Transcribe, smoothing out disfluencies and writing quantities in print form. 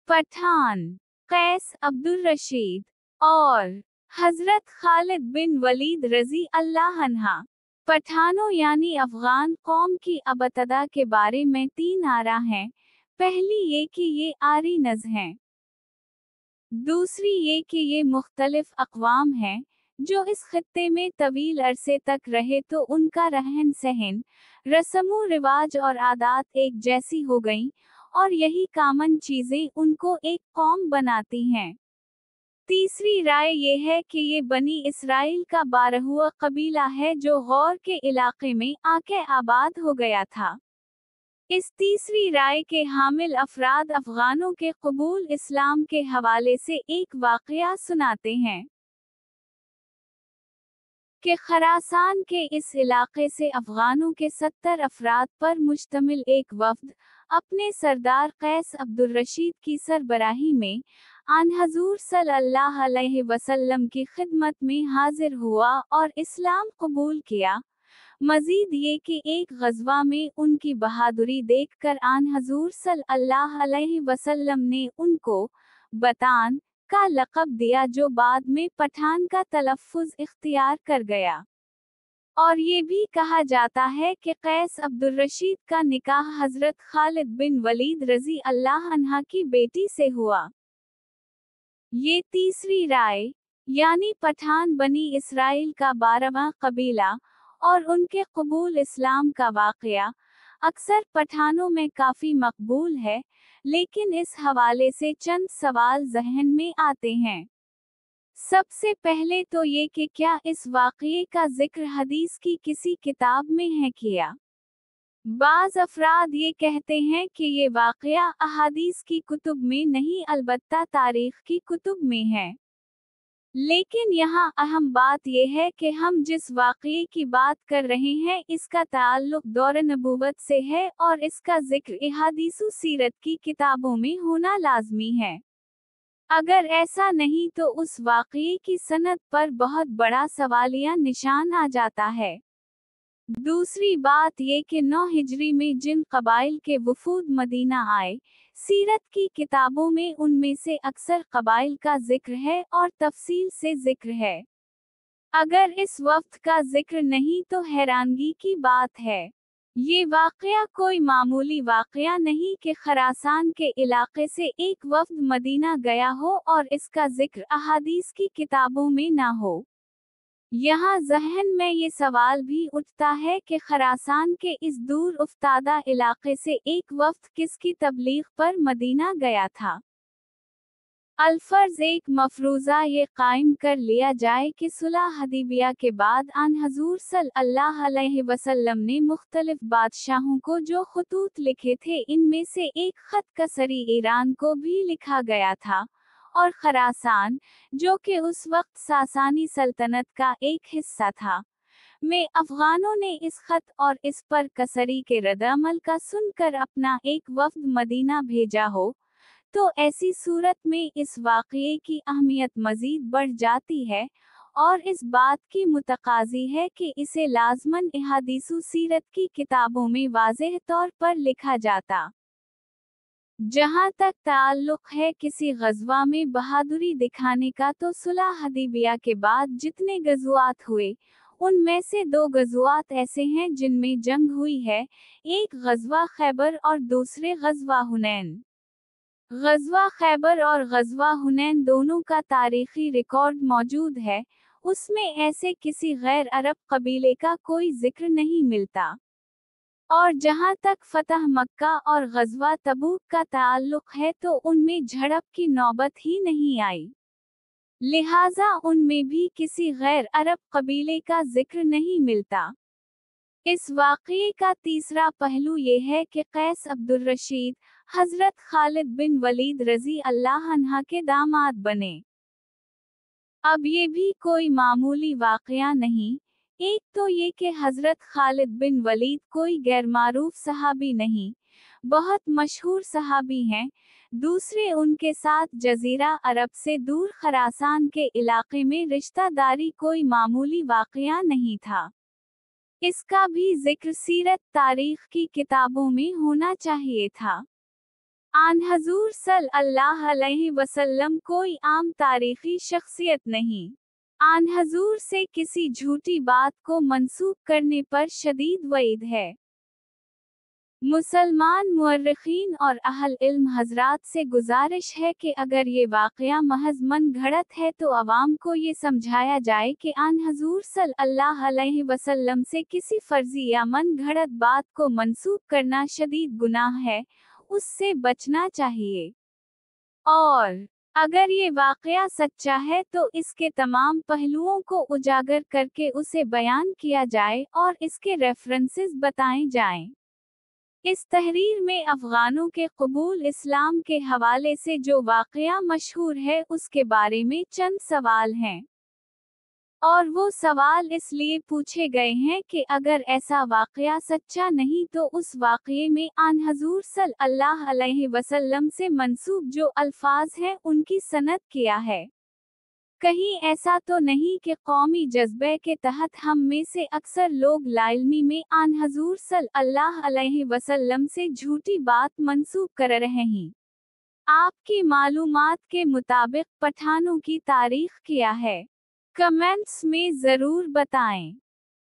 पठान कैस अब्दुल रशीद और हजरत खालिद बिन वलीद रजी अल्लाह अन्हा। पठानों यानी अफगान कौम की अबतदा के बारे में 3 आरा हैं। पहली ये कि ये आरी नज़ हैं। दूसरी ये कि ये मुख्तलिफ अक़वाम हैं जो इस खित्ते में तवील अरसे तक रहे, तो उनका रहन सहन, रस्म रिवाज और आदात एक जैसी हो गईं और यही कामन चीज़ें उनको एक कौम बनाती हैं। तीसरी राय ये है कि ये बनी इसराइल का 12वां कबीला है जो गौर के इलाके में आके आबाद हो गया था। इस तीसरी राय के हामिल अफराद अफगानों के कबूल इस्लाम के हवाले से एक वाक़या सुनाते हैं कि खरासान के इस इलाके से अफगानों के 70 अफराद पर मुश्तमिल एक वफ़द अपने सरदार कैस अब्दुल रशीद की सरबराही में आन हजूर सल्लल्लाहु अलैहि वसल्लम की खिदमत में हाजिर हुआ और इस्लाम कबूल किया। मजीद ये कि एक गज़वा में उनकी बहादुरी देखकर आन हजूर सल्लल्लाहु अलैहि वसल्लम ने उनको बतान का लक़ब दिया, जो बाद में पठान का तलफ़्फ़ुज़ इख्तियार कर गया। और ये भी कहा जाता है कि कैस अब्दुल रशीद का निकाह हज़रत खालिद बिन वलीद रज़ी अल्लाह अन्हा की बेटी से हुआ। ये तीसरी राय यानी पठान बनी इसराइल का 12वां कबीला और उनके कबूल इस्लाम का वाक़या अक्सर पठानों में काफ़ी मकबूल है, लेकिन इस हवाले से चंद सवाल ज़हन में आते हैं। सबसे पहले तो ये कि क्या इस वाक़ये का ज़िक्र हदीस की किसी किताब में है किया? बाज़ अफराद ये कहते हैं कि ये वाक़या अहादीस की कुतुब में नहीं, अलबत्ता तारीख़ की कुतुब में है। लेकिन यहाँ अहम बात यह है कि हम जिस वाक़ये की बात कर रहे हैं इसका ताल्लुक़ दौर नबूवत से है और इसका ज़िक्र अहादीसु सीरत की किताबों में होना लाज़मी है। अगर ऐसा नहीं तो उस वाक़ये की सनद पर बहुत बड़ा सवालिया निशान आ जाता है। दूसरी बात ये कि 9 हिजरी में जिन कबाइल के वफूद मदीना आए, सीरत की किताबों में उनमें से अक्सर कबाइल का जिक्र है और तफसील से जिक्र है। अगर इस वफ़्त का जिक्र नहीं तो हैरानगी की बात है। ये वाक़या कोई मामूली वाक़या नहीं कि खरासान के इलाके से एक वफ़द मदीना गया हो और इसका जिक्र अहादीस की किताबों में ना हो। यहाँ ज़हन में ये सवाल भी उठता है कि खरासान के इस दूर उफ्तादा इलाके से एक वफ़द किसकी तबलीग पर मदीना गया था। अलफर्ज एक मफरूज़ा ये कायम कर लिया जाए कि सुलह हदीबिया के बाद आन हजूर सल्लल्लाहु अलैहि वसल्लम ने मुख्तलिफ बादशाहों को जो खतूत लिखे थे, इनमें से एक खत कसरी ईरान को भी लिखा गया था और खरासान, जो कि उस वक्त सासानी सल्तनत का एक हिस्सा था, में अफगानों ने इस खत और इस पर कसरी के रद्दअमल का सुनकर अपना एक वफ़द मदीना भेजा हो, तो ऐसी सूरत में इस वाक़ये की अहमियत मज़ीद बढ़ जाती है और इस बात की मुतकाज़ी है कि इसे लाज़मन अहादीसु सीरत की किताबों में वाज़ेह तौर पर लिखा जाता। जहाँ तक ताल्लुक़ है किसी ग़ज़वा में बहादुरी दिखाने का, तो सुलह हदीबिया के बाद जितने ग़ज़वात हुए उनमें से 2 ग़ज़वात ऐसे हैं जिनमें जंग हुई है, एक ग़ज़वा खैबर और दूसरे ग़ज़वा हुनैन। ग़ज़वा खैबर और ग़ज़वा हुनैन दोनों का तारीख़ी रिकॉर्ड मौजूद है, उसमें ऐसे किसी गैर अरब कबीले का कोई ज़िक्र नहीं मिलता। और जहाँ तक फ़तह मक्का और ग़ज़वा तबूक का ताल्लुक़ है तो उनमें झड़प की नौबत ही नहीं आई, लिहाजा उनमें भी किसी गैर अरब कबीले का ज़िक्र नहीं मिलता। इस वाक़ये का तीसरा पहलू ये है कि कैस अब्दुल रशीद हज़रत खालिद बिन वलीद रज़ी अल्लाह अन्हा के दामाद बने। अब ये भी कोई मामूली वाक़या नहीं। एक तो ये कि हज़रत खालिद बिन वलीद कोई गैरमारूफ सहाबी नहीं, बहुत मशहूर सहाबी हैं। दूसरे, उनके साथ जज़ीरा अरब से दूर खरासान के इलाके में रिश्तादारी कोई मामूली वाक़या नहीं था। इसका भी जिक्र सीरत तारीख़ की किताबों में होना चाहिए था। आन हजूर सल्लल्लाहु अलैहि वसल्लम कोई आम तारीखी शख्सियत नहीं। आन हजूर से किसी झूठी बात को मंसूब करने पर शदीद वईद है। मुसलमान मुअर्रिखीन और अहल इल्म हजरात से गुजारिश है कि अगर ये वाक़या महज मन घड़त है तो अवाम को ये समझाया जाए कि आन हजूर सल्लल्लाहु अलैहि वसल्लम से किसी फर्जी या मन घड़त बात को मंसूब करना शदीद गुनाह है, उससे बचना चाहिए। और अगर ये वाक़या सच्चा है तो इसके तमाम पहलुओं को उजागर करके उसे बयान किया जाए और इसके रेफरेंसेस बताए जाएं। इस तहरीर में अफ़गानों के कबूल इस्लाम के हवाले से जो वाक़या मशहूर है उसके बारे में चंद सवाल हैं, और वो सवाल इसलिए पूछे गए हैं कि अगर ऐसा वाक़या सच्चा नहीं तो उस वाक़ये में आन हजूर सल्लल्लाहु अलैहि वसल्लम से मंसूब जो अल्फाज हैं उनकी सनद क्या है। कहीं ऐसा तो नहीं कि कौमी जज्बे के तहत हम में से अक्सर लोग लाइल्मी में आन हजूर सल्लल्लाहु अलैहि वसल्लम से झूठी बात मंसूब कर रहे हैं। आपकी मालूमात के मुताबिक पठानों की तारीख क्या है? कमेंट्स में ज़रूर बताएं।